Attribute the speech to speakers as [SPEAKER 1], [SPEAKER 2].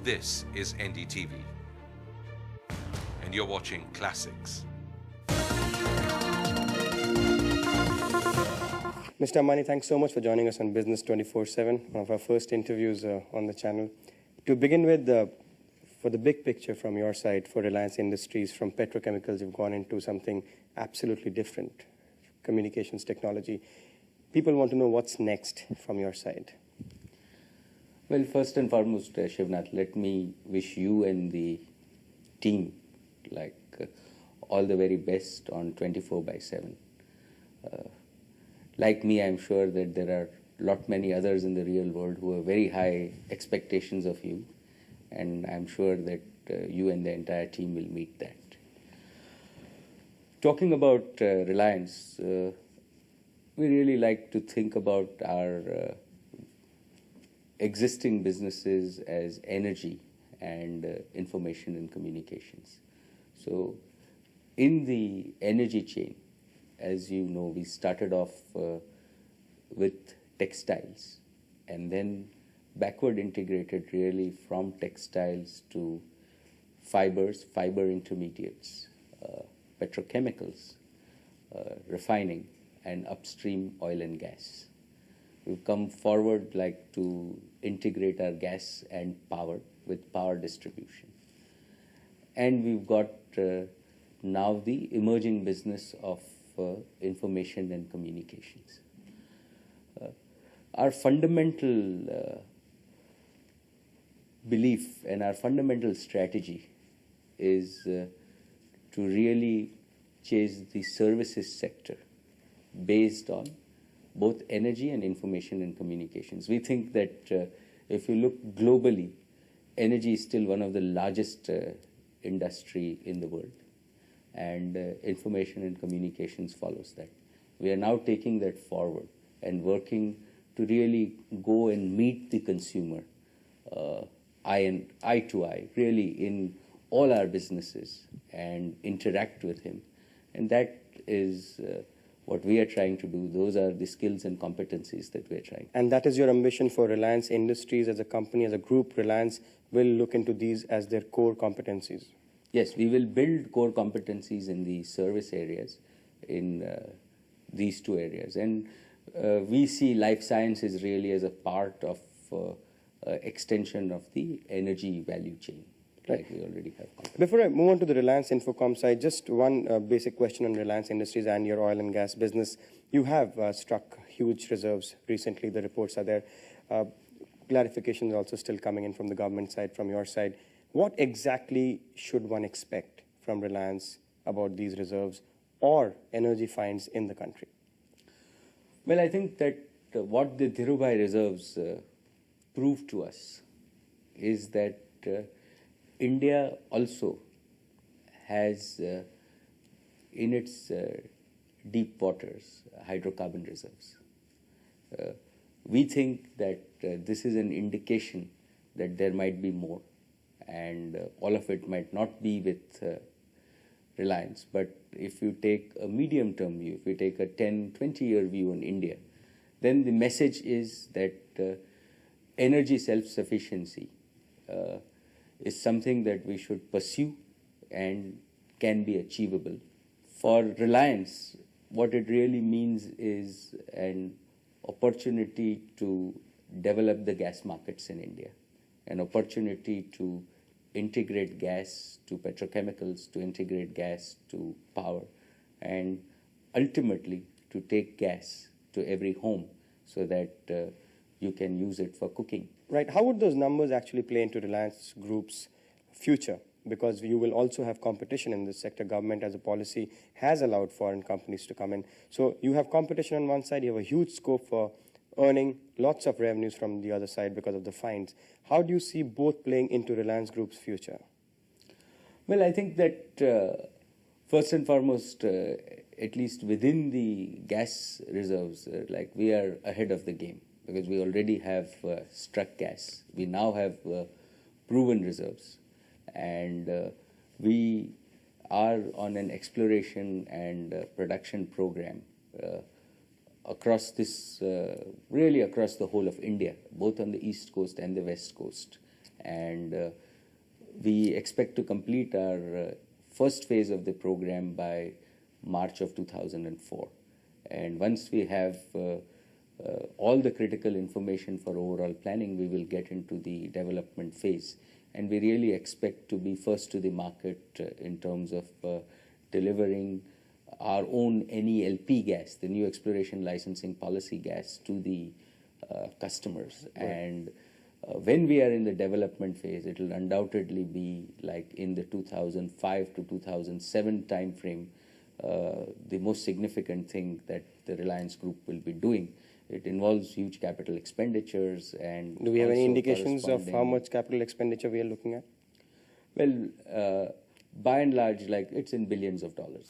[SPEAKER 1] This is NDTV, and you're watching Classics.
[SPEAKER 2] Mr. Ambani, thanks so much for joining us on Business 24/7, one of our first interviews on the channel. To begin with, for the big picture from your side for Reliance Industries, from petrochemicals, you've gone into something absolutely different, communications technology. People want to know what's next from your side.
[SPEAKER 3] Well, first and foremost, Shivnath, let me wish you and the team all the very best on 24/7. Like me, I'm sure that there are many others in the real world who have very high expectations of you, and I'm sure that you and the entire team will meet that. Talking about Reliance, we really like to think about our existing businesses as energy and information and communications. So in the energy chain, as you know, we started off with textiles and then backward integrated really from textiles to fibers, fiber intermediates, petrochemicals, refining, and upstream oil and gas. We've come forward to integrate our gas and power with power distribution. And we've got now the emerging business of information and communications. Our fundamental belief and our fundamental strategy is to really chase the services sector based on both energy and information and communications. We think that if you look globally, energy is still one of the largest industry in the world, and information and communications follows that. We are now taking that forward and working to really go and meet the consumer eye to eye, really in all our businesses, and interact with him. And that is what we are trying to do. Those are the skills and competencies that we are trying.
[SPEAKER 2] And that is your ambition for Reliance Industries as a company, as a group. Reliance will look into these as their core competencies.
[SPEAKER 3] Yes, we will build core competencies in the service areas, in these two areas. And we see life sciences really as a part of extension of the energy value chain. Right. We already have.
[SPEAKER 2] Before I move on to the Reliance Infocom side, just one basic question on Reliance Industries and your oil and gas business. You have struck huge reserves recently. The reports are there. Clarification is also still coming in from the government side, from your side. What exactly should one expect from Reliance about these reserves or energy finds in the country?
[SPEAKER 3] Well, I think that what the Dhirubhai reserves prove to us is that India also has in its deep waters hydrocarbon reserves. We think that this is an indication that there might be more, and all of it might not be with Reliance. But if you take a medium-term view, if you take a 10, 20-year view on India, then the message is that energy self-sufficiency is something that we should pursue and can be achievable. For Reliance, what it really means is an opportunity to develop the gas markets in India, an opportunity to integrate gas to petrochemicals, to integrate gas to power, and ultimately to take gas to every home so that you can use it for cooking.
[SPEAKER 2] Right. How would those numbers actually play into Reliance Group's future? Because you will also have competition in this sector. Government as a policy has allowed foreign companies to come in. So you have competition on one side, you have a huge scope for earning lots of revenues from the other side because of the fines. How do you see both playing into Reliance Group's future?
[SPEAKER 3] Well, I think that first and foremost, at least within the gas reserves, we are ahead of the game, because we already have struck gas. We now have proven reserves, and we are on an exploration and production program across this, really across the whole of India, both on the east coast and the west coast. and we expect to complete our first phase of the program by March of 2004. And once we have all the critical information for overall planning, we will get into the development phase. And we really expect to be first to the market in terms of delivering our own NELP gas, the new exploration licensing policy gas, to the customers. Right. And when we are in the development phase, it will undoubtedly be like in the 2005 to 2007 time frame, the most significant thing that the Reliance Group will be doing. It involves huge capital expenditures. And
[SPEAKER 2] do we have any indications of how much capital expenditure we are looking at?
[SPEAKER 3] Well, by and large, like it's in billions of dollars.